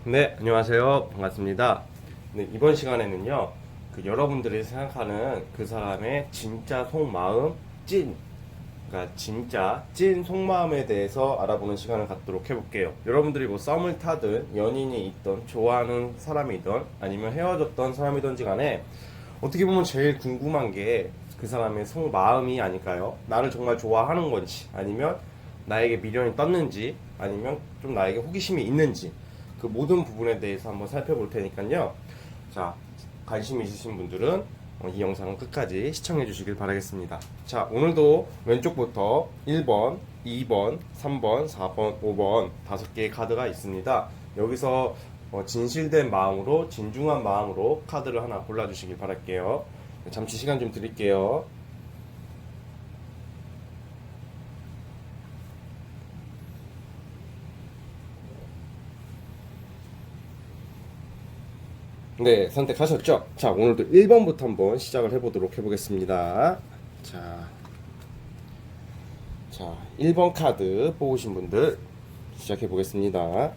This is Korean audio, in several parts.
네, 안녕하세요. 반갑습니다. 네, 이번 시간에는요, 여러분들이 생각하는 그 사람의 진짜 속마음, 그러니까 진짜 찐 속마음에 대해서 알아보는 시간을 갖도록 해볼게요. 여러분들이 뭐 썸을 타든, 연인이 있던, 좋아하는 사람이든, 아니면 헤어졌던 사람이든지 간에, 어떻게 보면 제일 궁금한 게 그 사람의 속마음이 아닐까요? 나를 정말 좋아하는 건지, 아니면 나에게 미련이 떴는지, 아니면 좀 나에게 호기심이 있는지, 그 모든 부분에 대해서 한번 살펴볼 테니까요. 자, 관심 있으신 분들은 이 영상을 끝까지 시청해 주시길 바라겠습니다. 자, 오늘도 왼쪽부터 1번, 2번, 3번, 4번, 5번 5개의 카드가 있습니다. 여기서 진실된 마음으로, 진중한 마음으로 카드를 하나 골라주시길 바랄게요. 잠시 시간 좀 드릴게요. 네, 선택하셨죠? 자, 오늘도 1번부터 한번 시작을 해보겠습니다. 자, 자, 1번 카드 뽑으신 분들 시작해 보겠습니다.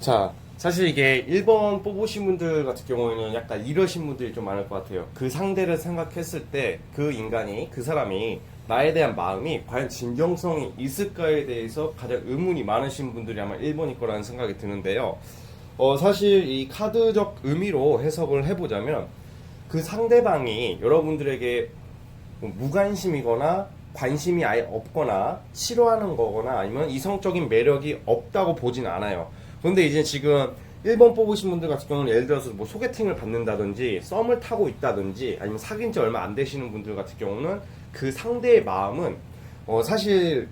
자, 사실 이게 1번 뽑으신 분들 같은 경우에는 약간 이러신 분들이 좀 많을 것 같아요. 그 상대를 생각했을 때 그 인간이, 그 사람이 나에 대한 마음이 과연 진정성이 있을까에 대해서 가장 의문이 많으신 분들이 아마 1번일 거라는 생각이 드는데요. 사실 이 카드적 의미로 해석을 해보자면 그 상대방이 여러분들에게 뭐 무관심이거나 관심이 아예 없거나 싫어하는 거거나 아니면 이성적인 매력이 없다고 보진 않아요. 그런데 이제 지금 1번 뽑으신 분들 같은 경우는 예를 들어서 뭐 소개팅을 받는다든지 썸을 타고 있다든지 아니면 사귄 지 얼마 안 되시는 분들 같은 경우는 그 상대의 마음은 사실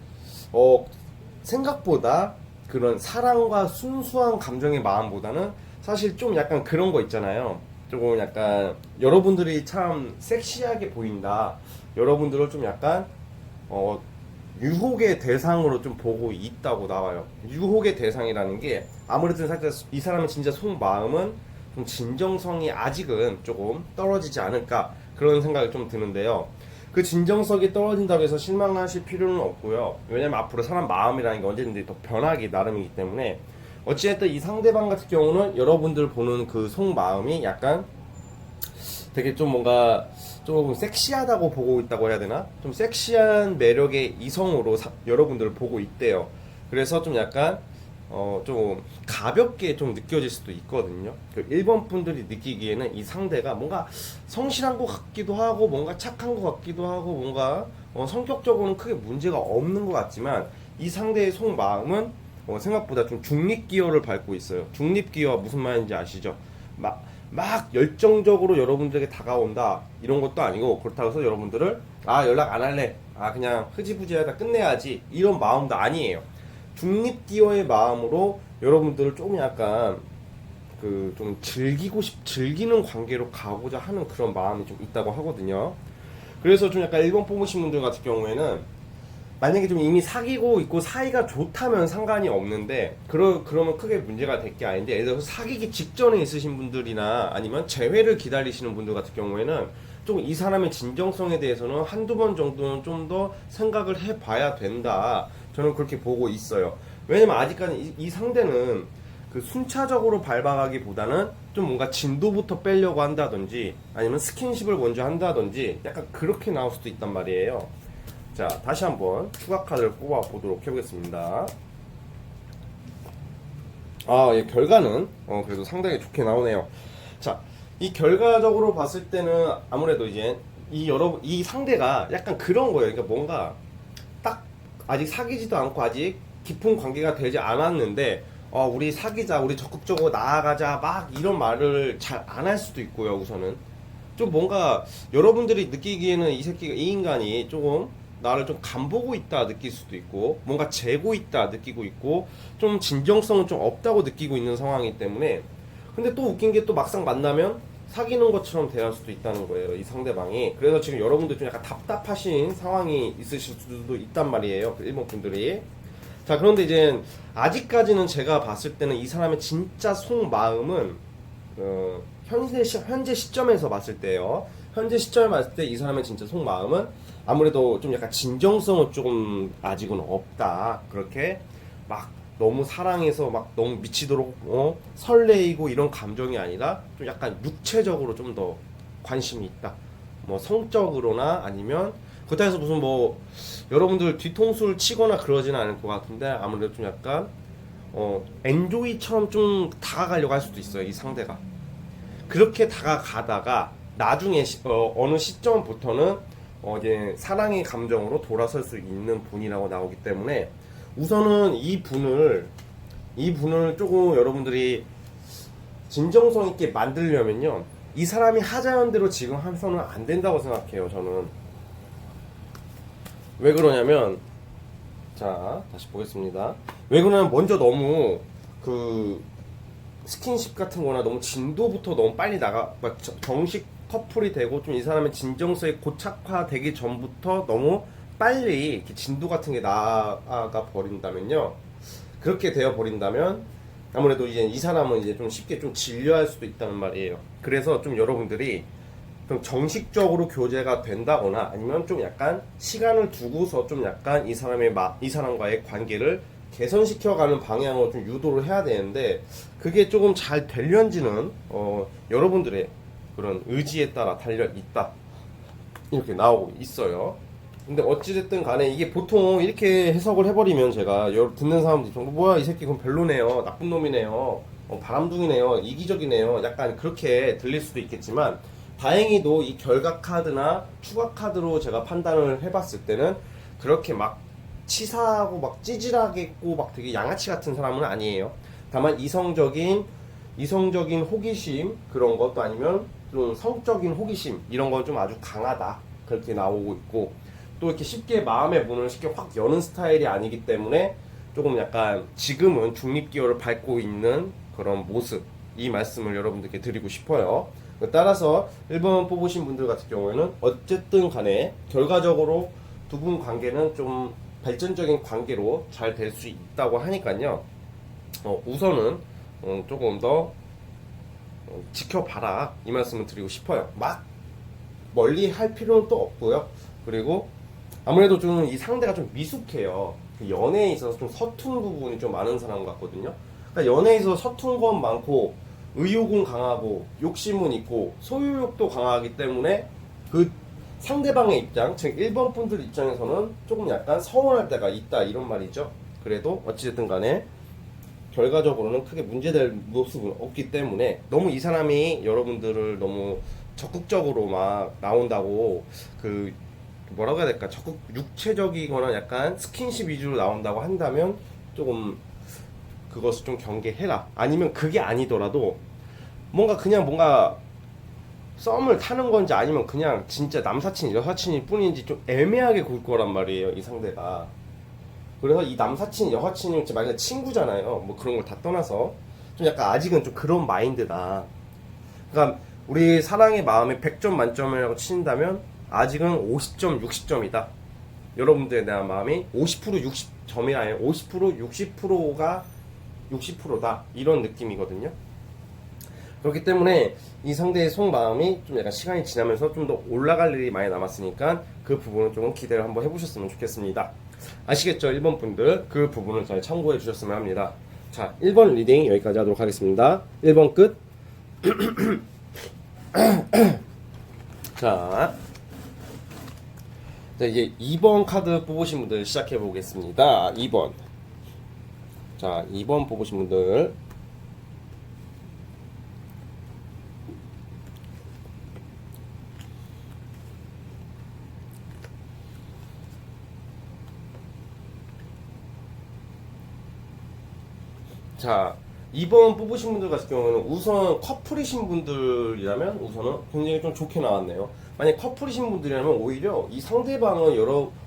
생각보다 그런 사랑과 순수한 감정의 마음보다는 사실 좀 약간 그런 거 있잖아요. 조금 약간 여러분들이 참 섹시하게 보인다. 여러분들을 좀 약간 어, 유혹의 대상으로 좀 보고 있다고 나와요. 유혹의 대상이라는 게 아무래도 살짝 이 사람의 진짜 속마음은 좀 진정성이 아직은 조금 떨어지지 않을까 그런 생각이 좀 드는데요. 그 진정성이 떨어진다고 해서 실망하실 필요는 없고요. 왜냐면 앞으로 사람 마음이라는 게 언제든지 더 변하기 나름이기 때문에 어찌됐든 이 상대방 같은 경우는 여러분들 보는 그 속마음이 약간 되게 좀 뭔가 좀 섹시하다고 보고 있다고 해야 되나? 좀 섹시한 매력의 이성으로 여러분들을 보고 있대요. 그래서 좀 약간 좀 가볍게 좀 느껴질 수도 있거든요. 그 1번 분들이 느끼기에는 이 상대가 뭔가 성실한 것 같기도 하고 뭔가 착한 것 같기도 하고 뭔가 성격적으로는 크게 문제가 없는 것 같지만 이 상대의 속마음은 생각보다 좀 중립기어를 밟고 있어요. 중립기어 무슨 말인지 아시죠? 막 열정적으로 여러분들에게 다가온다 이런 것도 아니고 그렇다고 해서 여러분들을 연락 안 할래 그냥 흐지부지하다 끝내야지 이런 마음도 아니에요. 중립기어의 마음으로 여러분들을 조금 약간 그 좀 즐기는 관계로 가고자 하는 그런 마음이 좀 있다고 하거든요. 그래서 좀 약간 1번 뽑으신 분들 같은 경우에는 만약에 좀 이미 사귀고 있고 사이가 좋다면 상관이 없는데 그러면 크게 문제가 될 게 아닌데 예를 들어서 사귀기 직전에 있으신 분들이나 아니면 재회를 기다리시는 분들 같은 경우에는 좀 이 사람의 진정성에 대해서는 한두 번 정도는 좀 더 생각을 해봐야 된다. 저는 그렇게 보고 있어요. 왜냐면 아직까지 이 상대는 그 순차적으로 밟아가기보다는 좀 뭔가 진도부터 빼려고 한다든지 아니면 스킨십을 먼저 한다든지 약간 그렇게 나올 수도 있단 말이에요. 자, 다시 한번 추가 카드를 뽑아 보도록 해보겠습니다. 예, 결과는 그래도 상당히 좋게 나오네요. 자, 이 결과적으로 봤을 때는 아무래도 이제 이 상대가 약간 그런 거예요. 그러니까 뭔가 딱 아직 사귀지도 않고 아직 깊은 관계가 되지 않았는데 우리 사귀자, 우리 적극적으로 나아가자 막 이런 말을 잘 안 할 수도 있고요. 우선은 좀 뭔가 여러분들이 느끼기에는 이 인간이 조금 나를 좀 간보고 있다 느낄 수도 있고 뭔가 재고 있다 느끼고 있고 좀 진정성은 좀 없다고 느끼고 있는 상황이기 때문에 근데 또 웃긴 게 또 막상 만나면 사귀는 것처럼 대할 수도 있다는 거예요 이 상대방이. 그래서 지금 여러분들 좀 약간 답답하신 상황이 있으실 수도 있단 말이에요 그 일본 분들이. 자, 그런데 이제 아직까지는 제가 봤을 때는 이 사람의 진짜 속마음은 현재 시점에서 봤을 때요. 현재 시점에 봤을 때 이 사람의 진짜 속마음은 아무래도 좀 약간 진정성은 조금 아직은 없다. 그렇게 막 너무 사랑해서 막 너무 미치도록 설레이고 이런 감정이 아니라 좀 약간 육체적으로 좀 더 관심이 있다. 뭐 성적으로나 아니면 그렇다 해서 무슨 뭐 여러분들 뒤통수를 치거나 그러지는 않을 것 같은데 아무래도 좀 약간 엔조이처럼 좀 다가가려고 할 수도 있어요. 이 상대가 그렇게 다가가다가 나중에 어느 시점부터는 이제 사랑의 감정으로 돌아설 수 있는 분이라고 나오기 때문에 우선은 이 분을 조금 여러분들이 진정성 있게 만들려면요, 이 사람이 하자는 대로 지금 하면서는 안 된다고 생각해요. 저는 왜 그러냐면, 자 다시 보겠습니다. 왜 그러냐면 먼저 너무 그 스킨십 같은 거나 너무 진도부터 너무 빨리 막 정식 커플이 되고 좀 이 사람의 진정성이 고착화되기 전부터 너무 빨리 이렇게 진도 같은 게 나아가 버린다면요, 그렇게 되어 버린다면 아무래도 이제 이 사람은 이제 좀 쉽게 좀 질려할 수도 있다는 말이에요. 그래서 좀 여러분들이 좀 정식적으로 교제가 된다거나 아니면 좀 약간 시간을 두고서 좀 약간 이 사람과의 관계를 개선시켜가는 방향으로 좀 유도를 해야 되는데 그게 조금 잘 될런지는 여러분들의 그런 의지에 따라 달려 있다, 이렇게 나오고 있어요. 근데 어찌됐든 간에 이게 보통 이렇게 해석을 해버리면 제가 듣는 사람들이 뭐야 이 새끼 그럼 별로네요, 나쁜 놈이네요, 바람둥이네요, 이기적이네요, 약간 그렇게 들릴 수도 있겠지만 다행히도 이 결과 카드나 추가 카드로 제가 판단을 해봤을 때는 그렇게 막 치사하고 막 찌질하겠고 막 되게 양아치 같은 사람은 아니에요. 다만 이성적인 호기심 그런 것도 아니면 좀 성적인 호기심 이런 건 좀 아주 강하다, 그렇게 나오고 있고, 또 이렇게 쉽게 마음의 문을 쉽게 확 여는 스타일이 아니기 때문에 조금 약간 지금은 중립기호를 밟고 있는 그런 모습, 이 말씀을 여러분들께 드리고 싶어요. 따라서 1번 뽑으신 분들 같은 경우에는 어쨌든 간에 결과적으로 두 분 관계는 좀 발전적인 관계로 잘 될 수 있다고 하니까요. 우선은 조금 더 지켜봐라, 이 말씀을 드리고 싶어요. 막 멀리 할 필요는 또 없고요. 그리고 아무래도 좀 이 상대가 좀 미숙해요. 그 연애에 있어서 좀 서툰 부분이 좀 많은 사람 같거든요. 그러니까 연애에 있어서 서툰 건 많고 의욕은 강하고 욕심은 있고 소유욕도 강하기 때문에 그 상대방의 입장, 즉 1번 분들 입장에서는 조금 약간 서운할 때가 있다, 이런 말이죠. 그래도 어찌됐든 간에 결과적으로는 크게 문제될 모습은 없기 때문에 너무 이 사람이 여러분들을 너무 적극적으로 막 나온다고 그 뭐라고 해야 될까, 적극 육체적이거나 약간 스킨십 위주로 나온다고 한다면 조금 그것을 좀 경계해라. 아니면 그게 아니더라도 뭔가 썸을 타는 건지 아니면 그냥 진짜 남사친 여사친일 뿐인지 좀 애매하게 굴 거란 말이에요, 이 상대가. 그래서 이 남사친 여사친이 만약에 친구잖아요, 뭐 그런 걸 다 떠나서 좀 약간 아직은 좀 그런 마인드다. 그러니까 우리 사랑의 마음에 100점 만점이라고 친다면 아직은 50점 60점이다. 여러분들에 대한 마음이 50% 60점이 아니라 50% 60%가 60%다, 이런 느낌이거든요. 그렇기 때문에 이 상대의 속마음이 좀 약간 시간이 지나면서 좀 더 올라갈 일이 많이 남았으니까 그 부분을 조금 기대를 한번 해보셨으면 좋겠습니다. 아시겠죠? 1번 분들 그 부분을 잘 참고해 주셨으면 합니다. 자, 1번 리딩 여기까지 하도록 하겠습니다. 1번 끝. 자, 이제 2번 카드 뽑으신 분들 시작해 보겠습니다. 2번. 자, 2번 뽑으신 분들. 자, 2번 뽑으신 분들 같은 경우는 우선 커플이신 분들이라면 우선은 굉장히 좀 좋게 나왔네요. 만약 커플이신 분들이라면 오히려 이 상대방은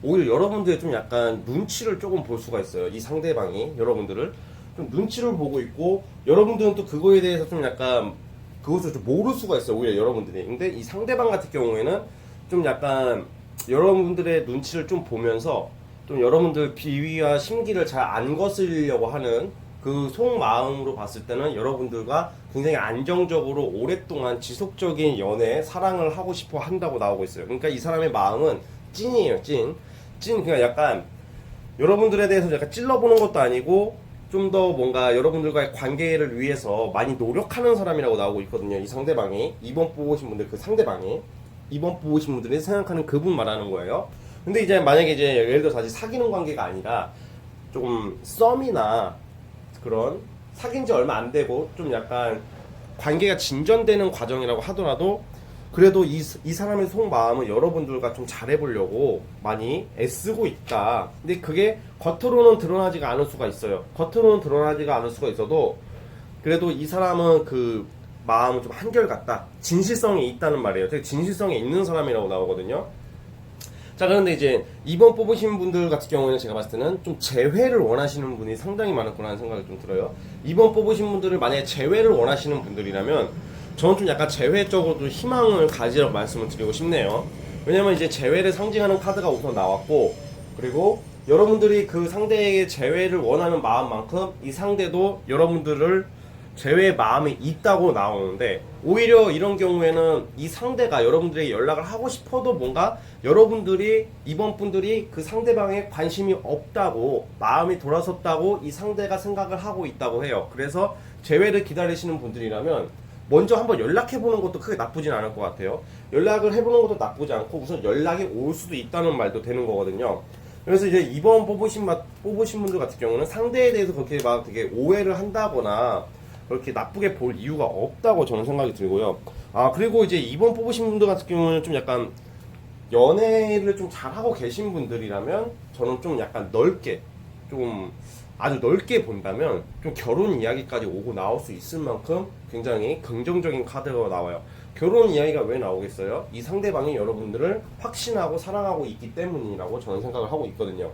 오히려 여러분들의 좀 약간 눈치를 조금 볼 수가 있어요. 이 상대방이 여러분들을 좀 눈치를 보고 있고, 여러분들은 또 그거에 대해서 좀 약간 그것을 좀 모를 수가 있어요, 오히려 여러분들이. 근데 이 상대방 같은 경우에는 좀 약간 여러분들의 눈치를 좀 보면서 좀 여러분들 비위와 심기를 잘 안 거스르려고 하는 그 속마음으로 봤을 때는 여러분들과 굉장히 안정적으로 오랫동안 지속적인 연애, 사랑을 하고 싶어 한다고 나오고 있어요. 그러니까 이 사람의 마음은 찐이에요, 찐. 그냥 약간 여러분들에 대해서 약간 찔러보는 것도 아니고 좀 더 뭔가 여러분들과의 관계를 위해서 많이 노력하는 사람이라고 나오고 있거든요. 이 상대방이. 2번 뽑으신 분들, 그 상대방이. 2번 뽑으신 분들이 생각하는 그분 말하는 거예요. 근데 이제 만약에 이제 예를 들어서 아직 사귀는 관계가 아니라 조금 썸이나 그런 사귄 지 얼마 안 되고 좀 약간 관계가 진전되는 과정이라고 하더라도 그래도 이 사람의 속마음은 여러분들과 좀 잘해보려고 많이 애쓰고 있다. 근데 그게 겉으로는 드러나지가 않을 수가 있어요. 겉으로는 드러나지가 않을 수가 있어도 그래도 이 사람은 그 마음은 좀 한결같다. 진실성이 있다는 말이에요. 되게 진실성이 있는 사람이라고 나오거든요. 자, 그런데 이제 2번 뽑으신 분들 같은 경우에는 제가 봤을 때는 좀 재회를 원하시는 분이 상당히 많을 거라는 생각이 좀 들어요. 2번 뽑으신 분들을 만약에 재회를 원하시는 분들이라면 저는 좀 약간 재회 쪽으로도 희망을 가지라고 말씀을 드리고 싶네요. 왜냐면 이제 재회를 상징하는 카드가 우선 나왔고, 그리고 여러분들이 그 상대에게 재회를 원하는 마음만큼 이 상대도 여러분들을 재회의 마음이 있다고 나오는데, 오히려 이런 경우에는 이 상대가 여러분들에게 연락을 하고 싶어도 뭔가 여러분들이 이번 분들이 그 상대방에 관심이 없다고, 마음이 돌아섰다고 이 상대가 생각을 하고 있다고 해요. 그래서 재회를 기다리시는 분들이라면 먼저 한번 연락해보는 것도 크게 나쁘진 않을 것 같아요. 연락을 해보는 것도 나쁘지 않고 우선 연락이 올 수도 있다는 말도 되는 거거든요. 그래서 이제 이번 뽑으신 분들 같은 경우는 상대에 대해서 그렇게 막 되게 오해를 한다거나 그렇게 나쁘게 볼 이유가 없다고 저는 생각이 들고요. 아, 그리고 이제 이번 뽑으신 분들 같은 경우는 좀 약간 연애를 좀 잘하고 계신 분들이라면 저는 좀 약간 넓게, 좀 아주 넓게 본다면 좀 결혼 이야기까지 오고 나올 수 있을 만큼 굉장히 긍정적인 카드가 나와요. 결혼 이야기가 왜 나오겠어요? 이 상대방이 여러분들을 확신하고 사랑하고 있기 때문이라고 저는 생각을 하고 있거든요.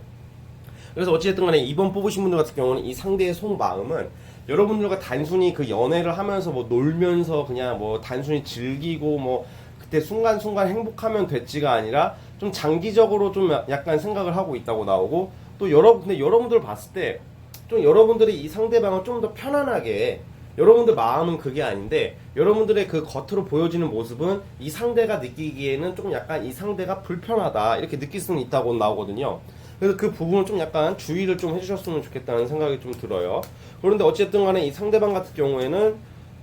그래서 어찌됐든 간에 2번 뽑으신 분들 같은 경우는 이 상대의 속마음은 여러분들과 단순히 그 연애를 하면서 뭐 놀면서 그냥 뭐 단순히 즐기고 뭐 그때 순간순간 행복하면 됐지가 아니라 좀 장기적으로 좀 약간 생각을 하고 있다고 나오고, 또 근데 여러분들 봤을 때 좀 여러분들이 이 상대방을 좀 더 편안하게, 여러분들 마음은 그게 아닌데 여러분들의 그 겉으로 보여지는 모습은 이 상대가 느끼기에는 좀 약간 이 상대가 불편하다 이렇게 느낄 수는 있다고 나오거든요. 그래서 그 부분을 좀 약간 주의를 좀 해주셨으면 좋겠다는 생각이 좀 들어요. 그런데 어쨌든 간에 이 상대방 같은 경우에는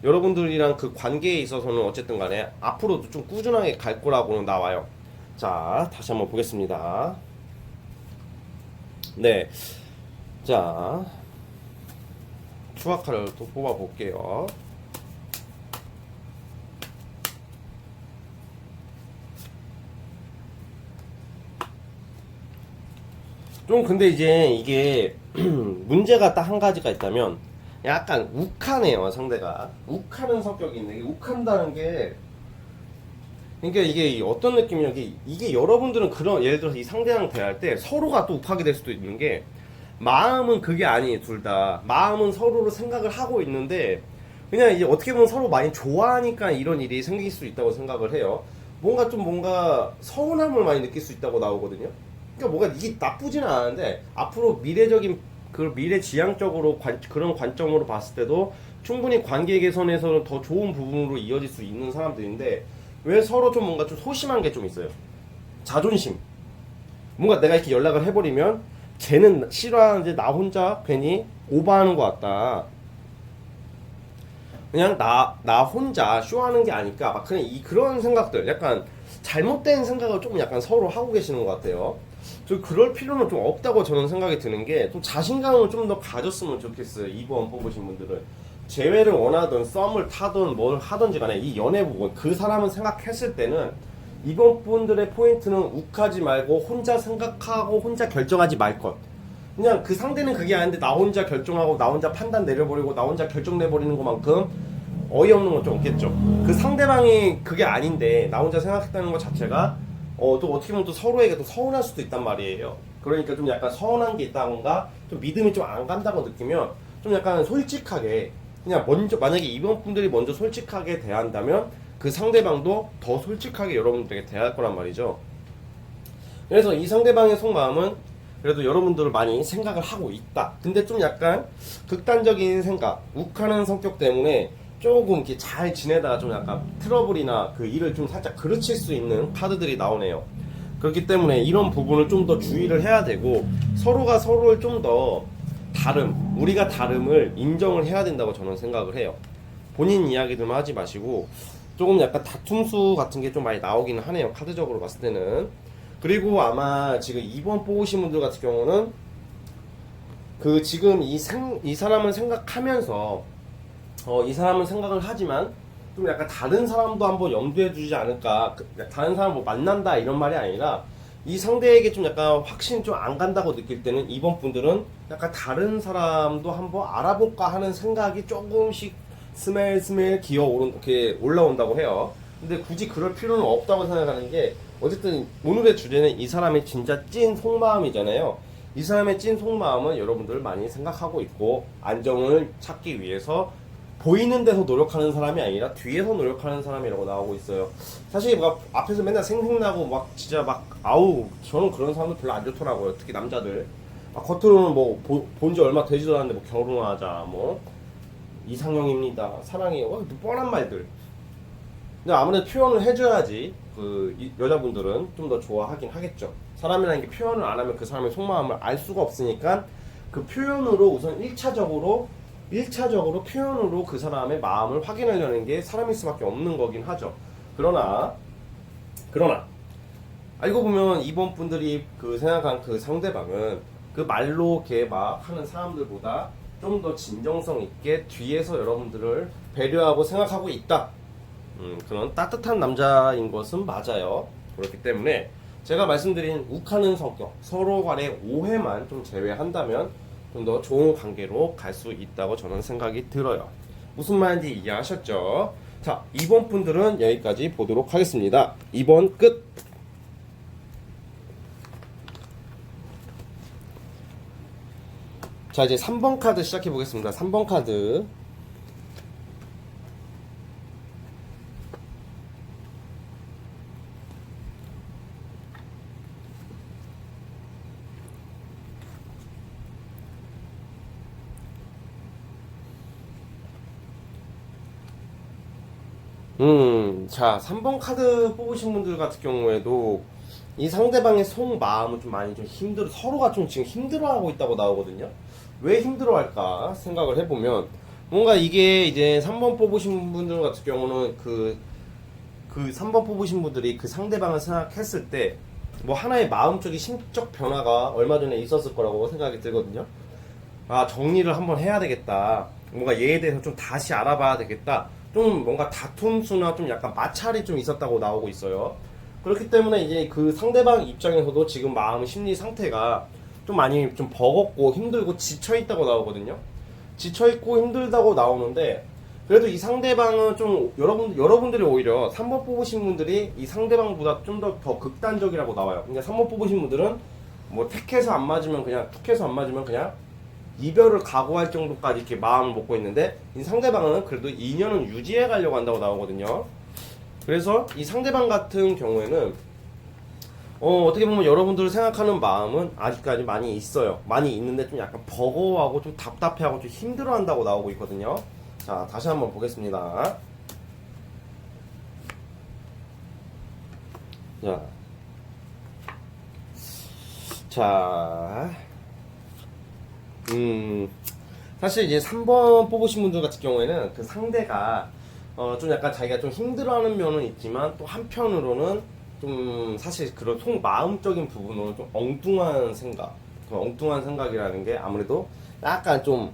여러분들이랑 그 관계에 있어서는 어쨌든 간에 앞으로도 좀 꾸준하게 갈 거라고는 나와요. 자, 다시 한번 보겠습니다. 네. 자, 추가카를 또 뽑아볼게요. 좀 근데 이제 이게 문제가 딱 한 가지가 있다면 약간 욱하네요. 상대가 욱하는 성격이 있네. 욱한다는 게, 그러니까 이게 어떤 느낌이냐, 이게 여러분들은 그런, 예를 들어서 이 상대랑 대할 때 서로가 또 욱하게 될 수도 있는 게, 마음은 그게 아니에요. 둘 다 마음은 서로를 생각을 하고 있는데 그냥 이제 어떻게 보면 서로 많이 좋아하니까 이런 일이 생길 수 있다고 생각을 해요. 뭔가 서운함을 많이 느낄 수 있다고 나오거든요. 그러니까 뭔가 이게 나쁘지는 않은데 앞으로 미래적인 그 미래 지향적으로 그런 관점으로 봤을 때도 충분히 관계 개선에서는 더 좋은 부분으로 이어질 수 있는 사람들인데, 왜 서로 좀 뭔가 좀 소심한 게 좀 있어요. 자존심. 뭔가 내가 이렇게 연락을 해버리면 쟤는 싫어하는데 나 혼자 괜히 오버하는 것 같다. 그냥 나 혼자 쇼하는 게 아닐까. 막 그런 생각들, 약간 잘못된 생각을 조금 약간 서로 하고 계시는 것 같아요. 그럴 필요는 좀 없다고 저는 생각이 드는 게, 좀 자신감을 좀 더 가졌으면 좋겠어요. 2번 뽑으신 분들은. 재회를 원하든 썸을 타든 뭘 하든지 간에 이 연애 부분, 그 사람을 생각했을 때는 이번 분들의 포인트는 욱하지 말고 혼자 생각하고 혼자 결정하지 말 것. 그냥 그 상대는 그게 아닌데 나 혼자 결정하고 나 혼자 판단 내려버리고 나 혼자 결정 내버리는 것만큼 어이없는 건 좀 없겠죠. 그 상대방이 그게 아닌데 나 혼자 생각했다는 것 자체가 또 어떻게 보면 또 서로에게 또 서운할 수도 있단 말이에요. 그러니까 좀 약간 서운한 게 있다던가 좀 믿음이 좀 안 간다고 느끼면 좀 약간 솔직하게, 그냥 먼저, 만약에 이번 분들이 먼저 솔직하게 대한다면 그 상대방도 더 솔직하게 여러분들에게 대할 거란 말이죠. 그래서 이 상대방의 속마음은 그래도 여러분들을 많이 생각을 하고 있다. 근데 좀 약간 극단적인 생각, 욱하는 성격 때문에 조금 이렇게 잘 지내다가 좀 약간 트러블이나 그 일을 좀 살짝 그르칠 수 있는 카드들이 나오네요. 그렇기 때문에 이런 부분을 좀 더 주의를 해야 되고, 서로가 서로를 좀 더 우리가 다름을 인정을 해야 된다고 저는 생각을 해요. 본인 이야기들만 하지 마시고 조금 약간 다툼수 같은 게 좀 많이 나오기는 하네요, 카드적으로 봤을 때는. 그리고 아마 지금 2번 뽑으신 분들 같은 경우는 그 지금 이 사람을 생각하면서 이 사람은 생각을 하지만 좀 약간 다른 사람도 한번 염두에 두지 않을까. 다른 사람 뭐 만난다 이런 말이 아니라 이 상대에게 좀 약간 확신이 좀 안 간다고 느낄 때는 이번 분들은 약간 다른 사람도 한번 알아볼까 하는 생각이 조금씩 스멜스멜 이렇게 올라온다고 해요. 근데 굳이 그럴 필요는 없다고 생각하는 게, 어쨌든 오늘의 주제는 이 사람의 진짜 찐 속마음이잖아요. 이 사람의 찐 속마음은 여러분들 많이 생각하고 있고, 안정을 찾기 위해서 보이는 데서 노력하는 사람이 아니라 뒤에서 노력하는 사람이라고 나오고 있어요. 사실 막 앞에서 맨날 생색나고 막 진짜 막 아우, 저는 그런 사람들 별로 안 좋더라고요. 특히 남자들. 겉으로는 뭐 본 지 얼마 되지도 않는데 뭐 결혼하자, 뭐 이상형입니다, 사랑해요, 뻔한 말들. 근데 아무래도 표현을 해줘야지 여자분들은 좀 더 좋아하긴 하겠죠. 사람이라는 게 표현을 안 하면 그 사람의 속마음을 알 수가 없으니까, 그 표현으로 우선 1차적으로 표현으로 그 사람의 마음을 확인하려는 게 사람일 수밖에 없는 거긴 하죠. 그러나 알고 보면 이번 분들이 생각한 그 상대방은 그 말로 이렇게 막 하는 사람들보다 좀 더 진정성 있게 뒤에서 여러분들을 배려하고 생각하고 있다. 그런 따뜻한 남자인 것은 맞아요. 그렇기 때문에 제가 말씀드린 욱하는 성격, 서로 간의 오해만 좀 제외한다면 좀 더 좋은 관계로 갈 수 있다고 저는 생각이 들어요. 무슨 말인지 이해하셨죠? 자, 2번 분들은 여기까지 보도록 하겠습니다. 2번 끝! 자, 이제 3번 카드 시작해 보겠습니다. 3번 카드. 자, 3번 카드 뽑으신 분들 같은 경우에도 이 상대방의 속마음은 좀 많이 서로가 좀 지금 힘들어하고 있다고 나오거든요. 왜 힘들어할까 생각을 해보면, 뭔가 이게 이제 3번 뽑으신 분들 같은 경우는 그 3번 뽑으신 분들이 그 상대방을 생각했을 때 뭐 하나의 마음적인 심적 변화가 얼마 전에 있었을 거라고 생각이 들거든요. 아, 정리를 한번 해야 되겠다, 뭔가 얘에 대해서 좀 다시 알아봐야 되겠다, 좀 뭔가 다툼수나 좀 약간 마찰이 좀 있었다고 나오고 있어요. 그렇기 때문에 이제 그 상대방 입장에서도 지금 마음 심리 상태가 좀 많이 좀 버겁고 힘들고 지쳐있다고 나오거든요. 지쳐있고 힘들다고 나오는데, 그래도 이 상대방은 좀 여러분들이 오히려 3번 뽑으신 분들이 이 상대방보다 좀 더 극단적이라고 나와요. 그러니까 3번 뽑으신 분들은 뭐 툭해서 안 맞으면 그냥 이별을 각오할 정도까지 이렇게 마음을 먹고 있는데, 이 상대방은 그래도 인연은 유지해 가려고 한다고 나오거든요. 그래서 이 상대방 같은 경우에는 어떻게 보면 여러분들 생각하는 마음은 아직까지 많이 있어요. 많이 있는데 좀 약간 버거워하고 좀 답답해하고 좀 힘들어한다고 나오고 있거든요. 자, 다시 한번 보겠습니다. 자, 사실 이제 3번 뽑으신 분들 같은 경우에는 그 상대가 좀 약간 자기가 좀 힘들어하는 면은 있지만, 또 한편으로는 좀 사실 그런 속마음적인 부분으로 좀 엉뚱한 생각이라는 게 아무래도 약간 좀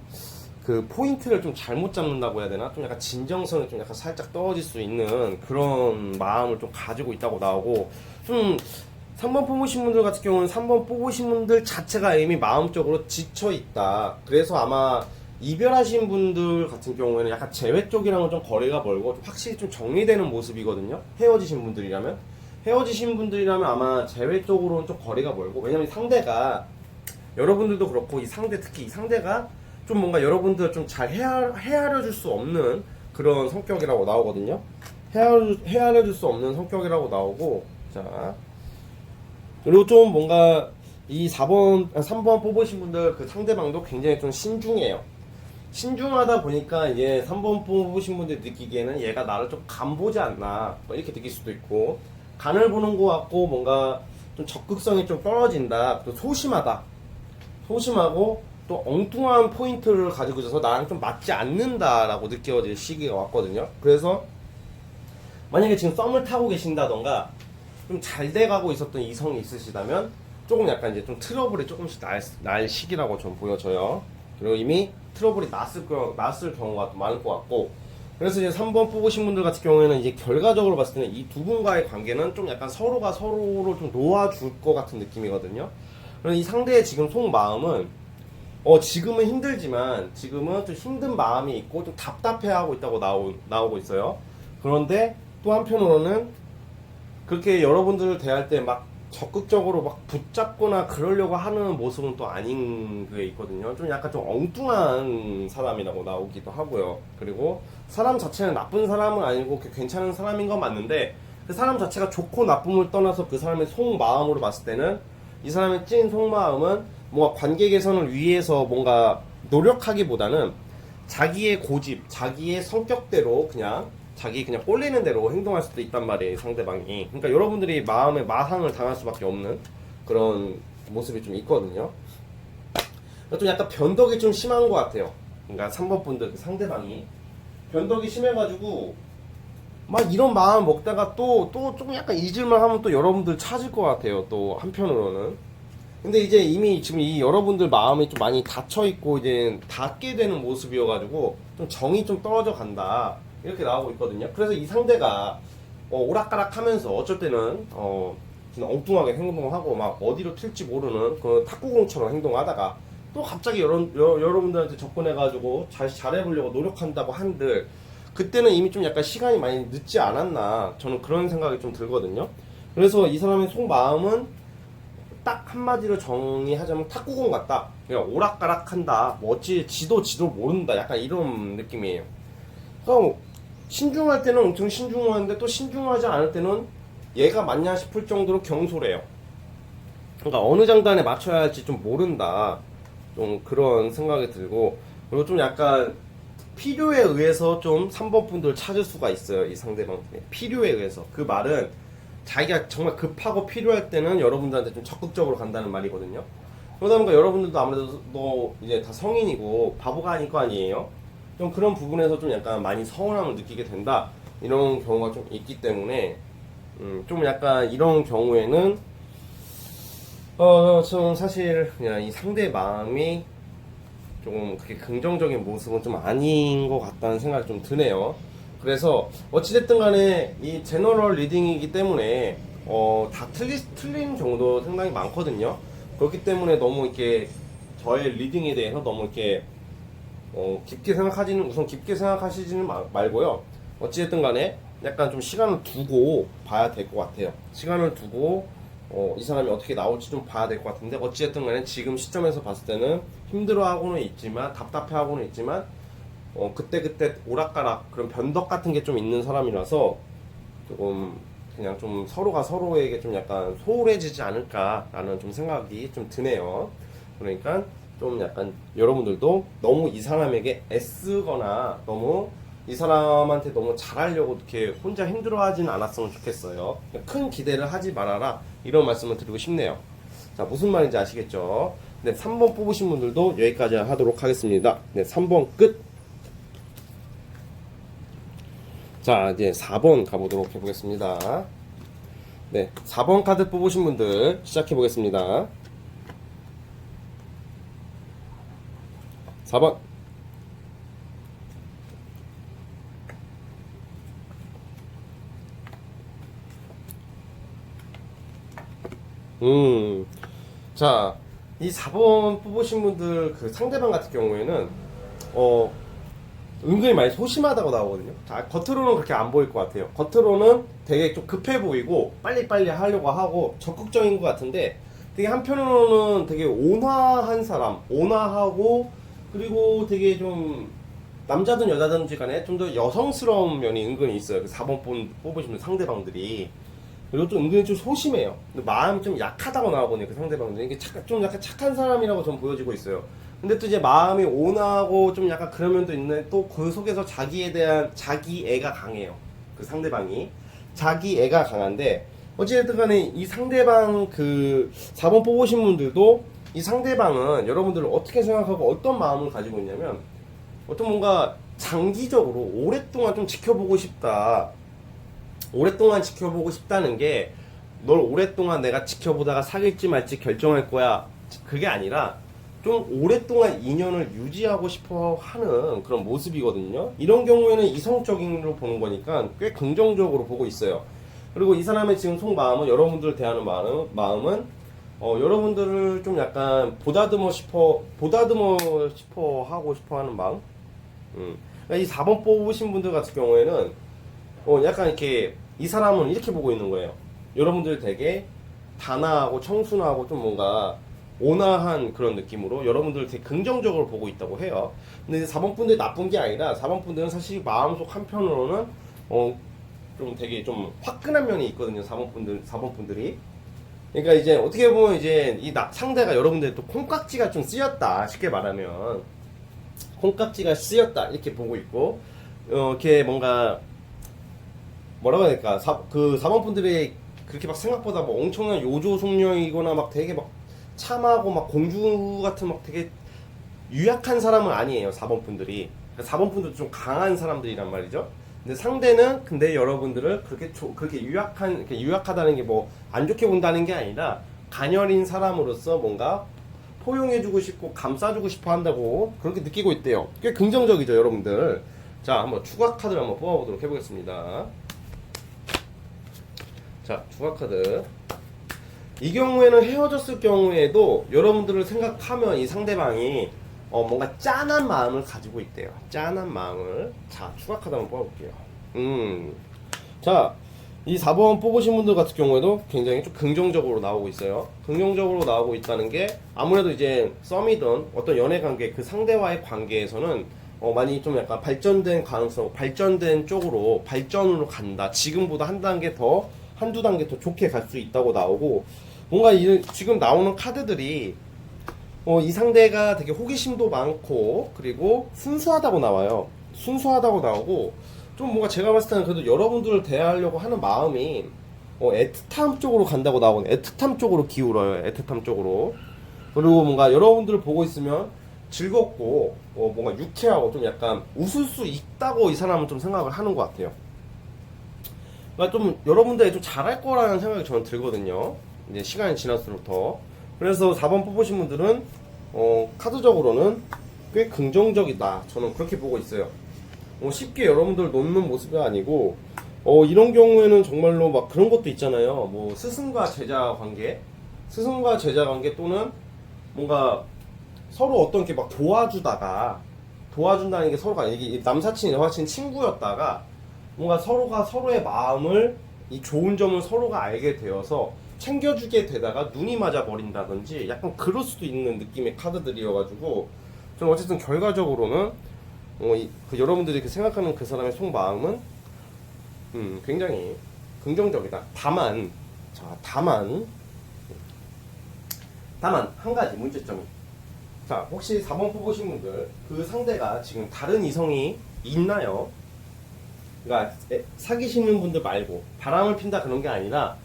그 포인트를 좀 잘못 잡는다고 해야 되나? 좀 약간 진정성이 좀 약간 살짝 떨어질 수 있는 그런 마음을 좀 가지고 있다고 나오고, 좀 3번 뽑으신 분들 같은 경우는 3번 뽑으신 분들 자체가 이미 마음적으로 지쳐 있다. 그래서 아마 이별하신 분들 같은 경우에는 약간 재회 쪽이랑은 좀 거리가 멀고 좀 확실히 좀 정리되는 모습이거든요. 헤어지신 분들이라면 아마 재회 쪽으로는 좀 거리가 멀고, 왜냐면 상대가, 여러분들도 그렇고 특히 이 상대가 좀 뭔가 여러분들 좀 잘 헤아려 줄 수 없는 그런 성격이라고 나오거든요. 헤아려 줄 수 없는 성격이라고 나오고, 자, 그리고 좀 뭔가 이 4번, 3번 뽑으신 분들 그 상대방도 굉장히 좀 신중해요. 신중하다 보니까 이제 3번 뽑으신 분들 느끼기에는 얘가 나를 좀 간보지 않나 뭐 이렇게 느낄 수도 있고, 간을 보는 것 같고 뭔가 좀 적극성이 좀 떨어진다, 또 소심하다, 소심하고 또 엉뚱한 포인트를 가지고 있어서 나랑 좀 맞지 않는다라고 느껴질 시기가 왔거든요. 그래서 만약에 지금 썸을 타고 계신다던가 좀 잘 돼가고 있었던 이성이 있으시다면 조금 약간 이제 좀 트러블이 조금씩 날 시기라고 좀 보여져요. 그리고 이미 트러블이 났을 경우가 또 많을 것 같고, 그래서 이제 3번 뽑으신 분들 같은 경우에는 이제 결과적으로 봤을 때는 이 두 분과의 관계는 좀 약간 서로가 서로를 좀 놓아줄 것 같은 느낌이거든요. 그래서 이 상대의 지금 속마음은 지금은 힘들지만 지금은 좀 힘든 마음이 있고 좀 답답해하고 있다고 나오고 있어요. 그런데 또 한편으로는 그렇게 여러분들을 대할 때 막 적극적으로 막 붙잡거나 그러려고 하는 모습은 또 아닌 게 있거든요. 좀 약간 좀 엉뚱한 사람이라고 나오기도 하고요. 그리고 사람 자체는 나쁜 사람은 아니고 괜찮은 사람인 건 맞는데, 그 사람 자체가 좋고 나쁨을 떠나서 그 사람의 속마음으로 봤을 때는 이 사람의 찐 속마음은 뭔가 관계 개선을 위해서 뭔가 노력하기보다는 자기의 고집, 자기의 성격대로 그냥 자기 그냥 꼴리는 대로 행동할 수도 있단 말이에요, 상대방이. 그러니까 여러분들이 마음에 마상을 당할 수밖에 없는 그런 모습이 좀 있거든요. 그러니까 좀 약간 변덕이 좀 심한 것 같아요. 그러니까 3번 분들 상대방이 변덕이 심해가지고 막 이런 마음 먹다가 또 조금 약간 잊을만 하면 또 여러분들 찾을 것 같아요, 또 한편으로는. 근데 이제 이미 지금 이 여러분들 마음이 좀 많이 닫혀 있고 이제 닫게 되는 모습이어가지고 좀 정이 좀 떨어져 간다, 이렇게 나오고 있거든요. 그래서 이 상대가 오락가락 하면서 어쩔 때는 그냥 엉뚱하게 행동하고 막 어디로 튈지 모르는 그 탁구공처럼 행동하다가 또 갑자기 여러분들한테 접근해가지고 잘해보려고 노력한다고 한들, 그때는 이미 좀 약간 시간이 많이 늦지 않았나, 저는 그런 생각이 좀 들거든요. 그래서 이 사람의 속마음은 딱 한마디로 정의하자면 탁구공 같다, 그냥 오락가락 한다, 뭐 어찌 지도 모른다, 약간 이런 느낌이에요. 그러니까 신중할 때는 엄청 신중한데 또 신중하지 않을 때는 얘가 맞냐 싶을 정도로 경솔해요. 그러니까 어느 장단에 맞춰야 할지 좀 모른다, 좀 그런 생각이 들고, 그리고 좀 약간 필요에 의해서 좀 3번 분들 찾을 수가 있어요, 이 상대방. 필요에 의해서. 그 말은 자기가 정말 급하고 필요할 때는 여러분들한테 좀 적극적으로 간다는 말이거든요. 그러다 보니까 여러분들도 아무래도 뭐 이제 다 성인이고 바보가 아닐 거 아니에요. 좀 그런 부분에서 좀 약간 많이 서운함을 느끼게 된다, 이런 경우가 좀 있기 때문에 좀 약간 이런 경우에는 좀 사실 그냥 이 상대의 마음이 조금 그렇게 긍정적인 모습은 좀 아닌 것 같다는 생각이 좀 드네요. 그래서 어찌됐든 간에 이 제너럴 리딩이기 때문에 다 틀린 경우도 상당히 많거든요. 그렇기 때문에 너무 이렇게 저의 리딩에 대해서 너무 이렇게 우선 깊게 생각하시지는 말고요. 어찌됐든 간에 약간 좀 시간을 두고 봐야 될 것 같아요. 시간을 두고 이 사람이 어떻게 나올지 좀 봐야 될 것 같은데, 어찌됐든 간에 지금 시점에서 봤을 때는 힘들어하고는 있지만 답답해하고는 있지만 그때 오락가락 그런 변덕 같은 게 좀 있는 사람이라서 조금 그냥 좀 서로가 서로에게 좀 약간 소홀해지지 않을까라는 좀 생각이 좀 드네요. 그러니까 좀 약간 여러분들도 너무 이 사람에게 애쓰거나 너무 이 사람한테 너무 잘하려고 이렇게 혼자 힘들어하지는 않았으면 좋겠어요. 큰 기대를 하지 말아라, 이런 말씀을 드리고 싶네요. 자, 무슨 말인지 아시겠죠? 네, 3번 뽑으신 분들도 여기까지 하도록 하겠습니다. 네, 3번 끝. 자, 이제 4번 가보도록 해보겠습니다. 네, 4번 카드 뽑으신 분들 시작해보겠습니다. 4번. 자, 이 4번 뽑으신 분들 그 상대방 같은 경우에는 은근히 많이 소심하다고 나오거든요. 자, 겉으로는 그렇게 안 보일 것 같아요. 겉으로는 되게 좀 급해 보이고 빨리빨리 하려고 하고 적극적인 것 같은데, 되게 한편으로는 되게 온화한 사람, 온화하고, 그리고 되게 좀 남자든 여자든지 간에 좀 더 여성스러운 면이 은근히 있어요. 그 4번 뽑으시는 상대방들이. 그리고 좀 은근히 좀 소심해요. 근데 마음이 좀 약하다고 나와보네요. 그 상대방은 이게 좀 약간 착한 사람이라고 전 보여지고 있어요. 근데 또 이제 마음이 온화하고 좀 약간 그런 면도 있는데 또 그 속에서 자기에 대한 자기애가 강해요. 그 상대방이 자기애가 강한데 어찌됐든 간에 이 상대방 그 4번 뽑으신 분들도 이 상대방은 여러분들을 어떻게 생각하고 어떤 마음을 가지고 있냐면 어떤 뭔가 장기적으로 오랫동안 좀 지켜보고 싶다. 오랫동안 지켜보고 싶다는 게 널 오랫동안 내가 지켜보다가 사귈지 말지 결정할 거야. 그게 아니라 좀 오랫동안 인연을 유지하고 싶어 하는 그런 모습이거든요. 이런 경우에는 이성적인으로 보는 거니까 꽤 긍정적으로 보고 있어요. 그리고 이 사람의 지금 속마음은 여러분들 대하는 마음은 여러분들을 좀 약간 보다듬어 싶어 하고 싶어 하는 마음. 그러니까 이 4번 뽑으신 분들 같은 경우에는 약간 이렇게 이 사람은 이렇게 보고 있는 거예요. 여러분들 되게 단아하고 청순하고 좀 뭔가 온화한 그런 느낌으로 여러분들 되게 긍정적으로 보고 있다고 해요. 근데 4번 분들이 나쁜 게 아니라 4번 분들은 사실 마음속 한편으로는 좀 되게 좀 화끈한 면이 있거든요. 4번 분들이. 그러니까 이제 어떻게 보면 이제 이 상대가 여러분들 또 콩깍지가 좀 쓰였다. 쉽게 말하면 콩깍지가 쓰였다 이렇게 보고 있고 이렇게 뭔가 뭐라고 해야 될까? 그 4번 분들이 그렇게 막 생각보다 뭐 엄청난 요조숙녀이거나 막 되게 막 참하고 막 공주 같은 막 되게 유약한 사람은 아니에요. 4번 분들이. 4번 분들도 좀 강한 사람들이란 말이죠. 근데 상대는 근데 여러분들을 그렇게 유약하다는 게 뭐 안 좋게 본다는 게 아니라 가녀린 사람으로서 뭔가 포용해주고 싶고 감싸주고 싶어 한다고 그렇게 느끼고 있대요. 꽤 긍정적이죠, 여러분들. 자, 한번 추가 카드를 한번 뽑아보도록 해보겠습니다. 자, 추가 카드. 이 경우에는 헤어졌을 경우에도 여러분들을 생각하면 이 상대방이 뭔가 짠한 마음을 가지고 있대요. 짠한 마음을. 자, 추가 카드 한번 뽑아볼게요. 자, 이 4번 뽑으신 분들 같은 경우에도 굉장히 좀 긍정적으로 나오고 있어요. 긍정적으로 나오고 있다는 게 아무래도 이제 썸이든 어떤 연애 관계, 그 상대와의 관계에서는 많이 좀 약간 발전된 가능성, 발전된 쪽으로 발전으로 간다. 지금보다 한두 단계 더 좋게 갈 수 있다고 나오고 뭔가 지금 나오는 카드들이 이 상대가 되게 호기심도 많고 그리고 순수하다고 나와요. 순수하다고 나오고 좀 뭔가 제가 봤을 때는 그래도 여러분들을 대하려고 하는 마음이 애틋함 쪽으로 간다고 나오거든요. 애틋함 쪽으로 기울어요. 애틋함 쪽으로. 그리고 뭔가 여러분들을 보고 있으면 즐겁고 뭔가 유쾌하고 좀 약간 웃을 수 있다고 이 사람은 좀 생각을 하는 것 같아요. 그러니까 좀 여러분들이 좀 잘할 거라는 생각이 저는 들거든요. 이제 시간이 지날수록 더. 그래서 4번 뽑으신 분들은 카드적으로는 꽤 긍정적이다. 저는 그렇게 보고 있어요. 쉽게 여러분들 놓는 모습이 아니고 이런 경우에는 정말로 막 그런 것도 있잖아요. 뭐 스승과 제자 관계 또는 뭔가 서로 어떤 게 막 도와준다는 게 서로가 이게 남사친 여사친 친구였다가 뭔가 서로가 서로의 마음을 이 좋은 점을 서로가 알게 되어서 챙겨주게 되다가 눈이 맞아 버린다든지 약간 그럴 수도 있는 느낌의 카드들이어가지고 좀 어쨌든 결과적으로는 여러분들이 생각하는 그 사람의 속마음은 굉장히 긍정적이다. 다만 한 가지 문제점이 자, 혹시 4번 뽑으신 분들 그 상대가 지금 다른 이성이 있나요? 그러니까 사귀시는 분들 말고 바람을 핀다 그런 게 아니라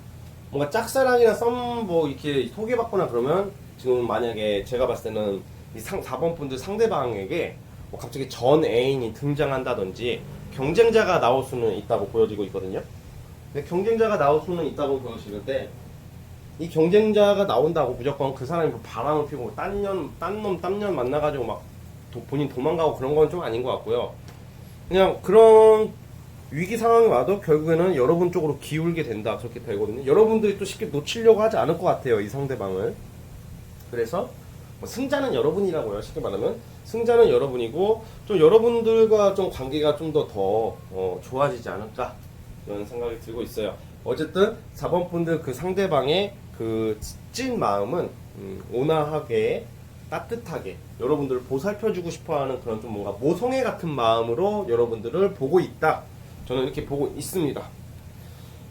뭔가 짝사랑이나 썸 뭐 이렇게 소개받거나 그러면 지금 만약에 제가 봤을 때는 이 4번 분들 상대방에게 뭐 갑자기 전 애인이 등장한다든지 경쟁자가 나올 수는 있다고 보여지고 있거든요. 근데 경쟁자가 나올 수는 있다고 보여지는데 이 경쟁자가 나온다고 무조건 그 사람이 뭐 바람을 피고 딴년 만나가지고 막 본인 도망가고 그런 건 좀 아닌 것 같고요. 그냥 그런 위기 상황이 와도 결국에는 여러분 쪽으로 기울게 된다. 그렇게 되거든요. 여러분들이 또 쉽게 놓치려고 하지 않을 것 같아요. 이 상대방을. 그래서 승자는 여러분이라고요. 쉽게 말하면 승자는 여러분이고 좀 여러분들과 좀 관계가 좀 더 좋아지지 않을까 이런 생각이 들고 있어요. 어쨌든 4번 분들 그 상대방의 그 찐 마음은 온화하게 따뜻하게 여러분들을 보살펴주고 싶어하는 그런 좀 뭔가 모성애 같은 마음으로 여러분들을 보고 있다. 저는 이렇게 보고 있습니다.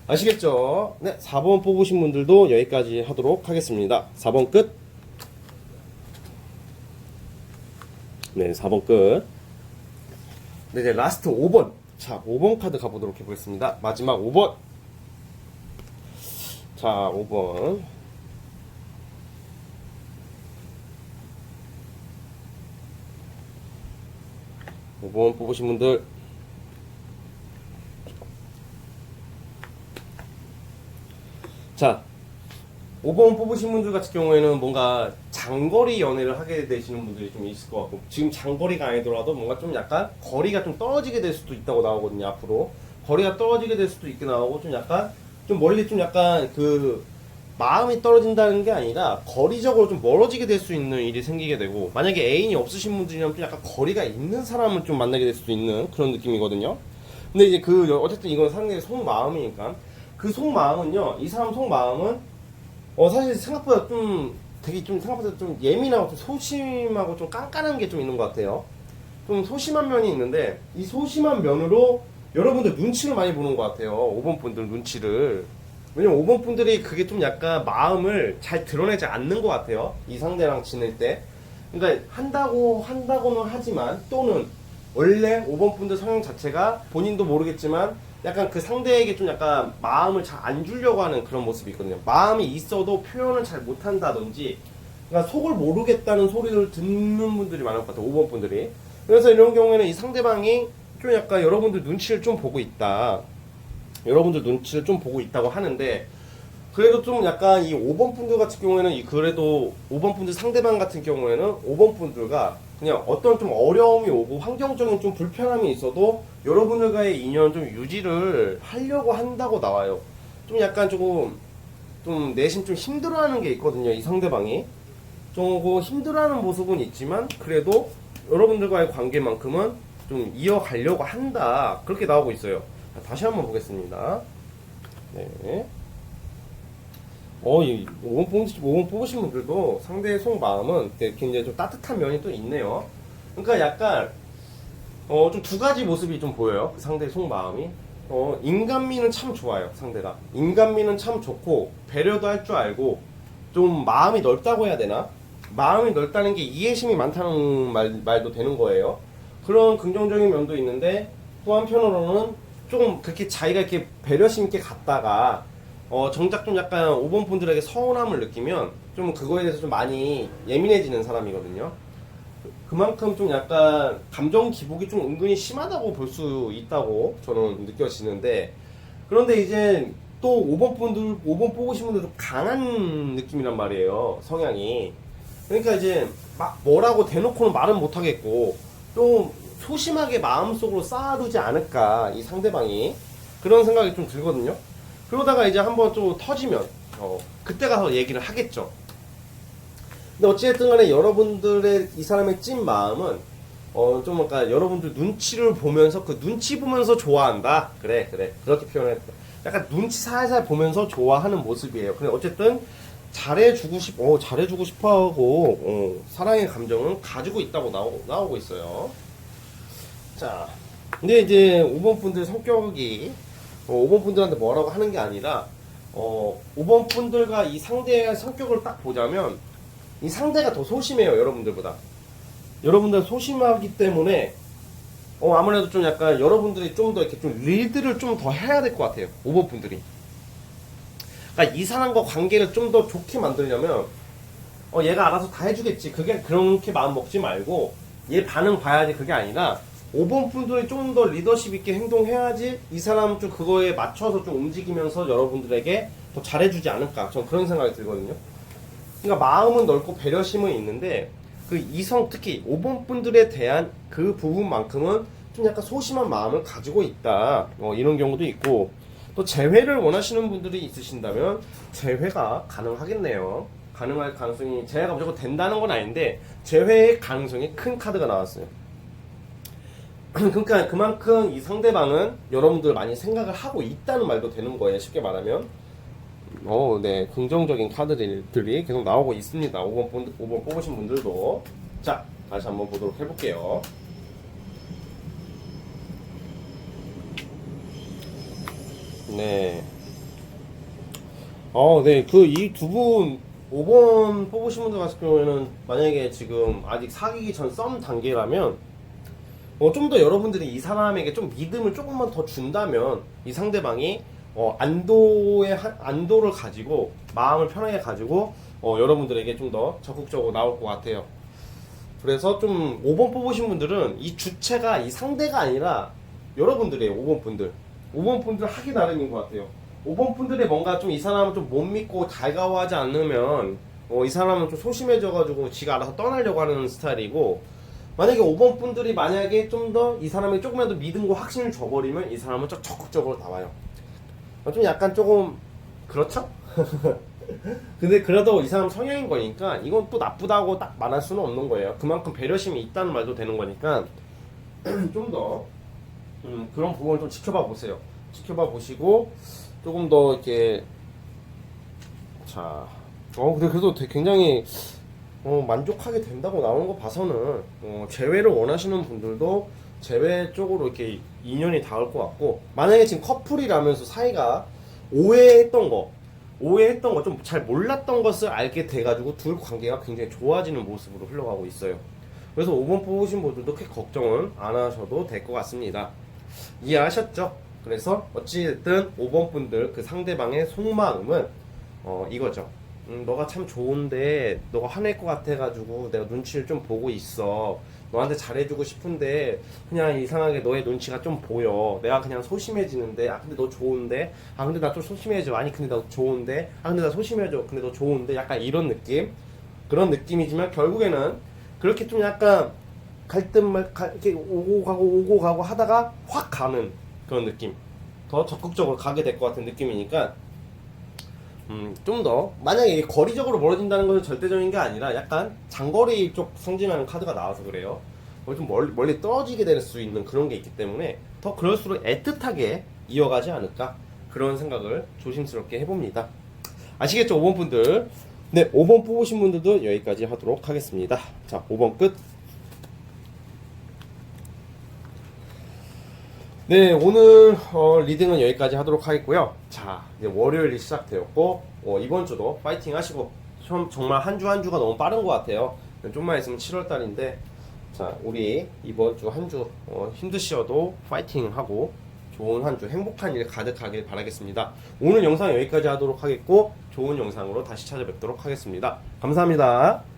아시겠죠? 네, 4번 뽑으신 분들도 여기까지 하도록 하겠습니다. 4번 끝. 네, 4번 끝. 네, 이제 라스트 5번. 자, 5번 카드 가보도록 해보겠습니다. 마지막 5번. 자, 5번. 5번 뽑으신 분들. 자, 5번 뽑으신 분들 같은 경우에는 뭔가 장거리 연애를 하게 되시는 분들이 좀 있을 것 같고, 지금 장거리가 아니더라도 뭔가 좀 약간 거리가 좀 떨어지게 될 수도 있다고 나오거든요. 앞으로 거리가 떨어지게 될 수도 있게 나오고, 좀 약간 좀 멀리 좀 약간 그 마음이 떨어진다는 게 아니라 거리적으로 좀 멀어지게 될 수 있는 일이 생기게 되고, 만약에 애인이 없으신 분들이라면 좀 약간 거리가 있는 사람을 좀 만나게 될 수도 있는 그런 느낌이거든요. 근데 이제 그 어쨌든 이건 상대의 속마음이니까, 그 속마음은요, 이 사람 속마음은 사실 생각보다 좀 되게 좀 생각보다 좀 예민하고 좀 소심하고 좀 깐깐한 게 좀 있는 것 같아요. 좀 소심한 면이 있는데, 이 소심한 면으로 여러분들 눈치를 많이 보는 것 같아요. 5번 분들 눈치를. 왜냐면 5번 분들이 그게 좀 약간 마음을 잘 드러내지 않는 것 같아요. 이 상대랑 지낼 때. 그러니까 한다고는 하지만, 또는 원래 5번 분들 성향 자체가 본인도 모르겠지만 약간 그 상대에게 좀 약간 마음을 잘 안 주려고 하는 그런 모습이 있거든요. 마음이 있어도 표현을 잘 못한다든지, 그러니까 속을 모르겠다는 소리를 듣는 분들이 많을 것 같아요. 5번 분들이. 그래서 이런 경우에는 이 상대방이 좀 약간 여러분들 눈치를 좀 보고 있다. 여러분들 눈치를 좀 보고 있다고 하는데, 그래도 좀 약간 이 5번 분들 같은 경우에는 그래도 5번 분들 상대방 같은 경우에는 5번 분들과 그냥 어떤 좀 어려움이 오고 환경적인 좀 불편함이 있어도 여러분들과의 인연 좀 유지를 하려고 한다고 나와요. 좀 약간 조금 좀 내심 좀 힘들어하는 게 있거든요. 이 상대방이 조금 힘들어하는 모습은 있지만 그래도 여러분들과의 관계만큼은 좀 이어가려고 한다, 그렇게 나오고 있어요. 자, 다시 한번 보겠습니다. 네. 이 5번 뽑으신 분들도 상대의 속마음은 굉장히 좀 따뜻한 면이 또 있네요. 그러니까 약간 좀 두 가지 모습이 좀 보여요. 그 상대의 속마음이. 인간미는 참 좋아요. 상대가 인간미는 참 좋고 배려도 할 줄 알고 좀 마음이 넓다고 해야 되나? 마음이 넓다는 게 이해심이 많다는 말도 되는 거예요. 그런 긍정적인 면도 있는데, 또 한편으로는 좀 그렇게 자기가 이렇게 배려심 있게 갔다가 정작 좀 약간 5번 분들에게 서운함을 느끼면 좀 그거에 대해서 좀 많이 예민해지는 사람이거든요. 그만큼 좀 약간 감정 기복이 좀 은근히 심하다고 볼 수 있다고 저는 느껴지는데, 그런데 이제 또 5번 뽑으신 분들도 강한 느낌이란 말이에요. 성향이. 그러니까 이제 막 뭐라고 대놓고는 말은 못하겠고, 또 소심하게 마음속으로 쌓아두지 않을까, 이 상대방이. 그런 생각이 좀 들거든요. 그러다가 이제 한번 좀 터지면 그때 가서 얘기를 하겠죠. 근데 어찌됐든 간에 여러분들의 이 사람의 찐 마음은 좀 뭔가 여러분들 눈치를 보면서, 그 눈치 보면서 좋아한다. 그래 그렇게 표현했다. 약간 눈치 살살 보면서 좋아하는 모습이에요. 근데 어쨌든 잘해주고 싶어 하고 사랑의 감정은 가지고 있다고 나오고 있어요. 자, 근데 이제 5번 분들 성격이 5번 분들한테 뭐라고 하는 게 아니라 5번 분들과 이 상대의 성격을 딱 보자면 이 상대가 더 소심해요. 여러분들보다. 여러분들 소심하기 때문에 아무래도 좀 약간 여러분들이 좀 더 이렇게 좀 리드를 좀 더 해야 될 것 같아요. 5번 분들이. 그러니까 이 사람과 관계를 좀 더 좋게 만들려면 얘가 알아서 다 해주겠지, 그게 그렇게 마음 먹지 말고 얘 반응 봐야지, 그게 아니라 5번 분들이 좀 더 리더십 있게 행동해야지 이 사람은 좀 그거에 맞춰서 좀 움직이면서 여러분들에게 더 잘해주지 않을까, 저는 그런 생각이 들거든요. 그러니까 마음은 넓고 배려심은 있는데, 그 이성, 특히 5번 분들에 대한 그 부분만큼은 좀 약간 소심한 마음을 가지고 있다, 이런 경우도 있고, 또 재회를 원하시는 분들이 있으신다면 재회가 가능하겠네요. 가능할 가능성이, 재회가 무조건 된다는 건 아닌데 재회의 가능성이 큰 카드가 나왔어요. 그러니까 그만큼 이 상대방은 여러분들 많이 생각을 하고 있다는 말도 되는 거예요. 쉽게 말하면. 네, 긍정적인 카드들이 계속 나오고 있습니다. 5번 뽑으신 분들도. 자, 다시 한번 보도록 해볼게요. 네. 네. 그 이 두 분 5번 뽑으신 분들 같은 경우에는 만약에 지금 아직 사귀기 전 썸 단계라면 좀 더 여러분들이 이 사람에게 좀 믿음을 조금만 더 준다면 이 상대방이 안도를 가지고 마음을 편하게 가지고 여러분들에게 좀 더 적극적으로 나올 것 같아요. 그래서 좀 5번 뽑으신 분들은 이 주체가 이 상대가 아니라 여러분들이에요. 5번 분들. 5번 분들 하기 나름인 것 같아요. 5번 분들이 뭔가 좀 이 사람을 좀 못 믿고 달가워하지 않으면 이 사람은 좀 소심해져가지고 지가 알아서 떠나려고 하는 스타일이고, 만약에 5번 분들이 만약에 좀 더 이 사람에게 조금이라도 믿음과 확신을 줘버리면 이 사람은 좀 적극적으로 나와요. 좀 약간 조금 그렇죠? 근데 그래도 이 사람 성향인 거니까 이건 또 나쁘다고 딱 말할 수는 없는 거예요. 그만큼 배려심이 있다는 말도 되는 거니까 좀 더 그런 부분을 좀 지켜봐 보세요. 지켜봐 보시고 조금 더 이렇게 자, 근데 그래도 굉장히 만족하게 된다고 나오는 거 봐서는 재회를 원하시는 분들도 재회 쪽으로 이렇게 인연이 닿을 것 같고, 만약에 지금 커플이라면서 사이가 오해했던 거 좀 잘 몰랐던 것을 알게 돼가지고 둘 관계가 굉장히 좋아지는 모습으로 흘러가고 있어요. 그래서 5번 뽑으신 분들도 크게 걱정은 안 하셔도 될 것 같습니다. 이해하셨죠? 그래서 어찌됐든 5번 분들 그 상대방의 속마음은 이거죠. 너가 참 좋은데 너가 화낼 것 같아가지고 내가 눈치를 좀 보고 있어. 너한테 잘해주고 싶은데 그냥 이상하게 너의 눈치가 좀 보여. 내가 그냥 소심해지는데, 근데 너 좋은데, 근데 나 좀 소심해져. 아니 근데 너 좋은데, 근데 나 소심해져. 근데 너 좋은데, 약간 이런 느낌. 그런 느낌이지만 결국에는 그렇게 좀 약간 이렇게 오고 가고 하다가 확 가는 그런 느낌. 더 적극적으로 가게 될 것 같은 느낌이니까 좀 더, 만약에 이게 거리적으로 멀어진다는 것은 절대적인 게 아니라 약간 장거리 쪽 성징하는 카드가 나와서 그래요. 좀 멀리 떨어지게 될 수 있는 그런 게 있기 때문에 더 그럴수록 애틋하게 이어가지 않을까, 그런 생각을 조심스럽게 해봅니다. 아시겠죠, 5번 분들? 네, 5번 뽑으신 분들도 여기까지 하도록 하겠습니다. 자, 5번 끝. 네, 오늘 리딩은 여기까지 하도록 하겠고요. 자, 이제 월요일이 시작되었고 이번 주도 파이팅 하시고, 정말 한 주 한 주가 너무 빠른 것 같아요. 좀만 있으면 7월 달인데, 자, 우리 이번 주 한 주 힘드셔도 파이팅 하고 좋은 한 주, 행복한 일 가득하길 바라겠습니다. 오늘 영상 여기까지 하도록 하겠고 좋은 영상으로 다시 찾아뵙도록 하겠습니다. 감사합니다.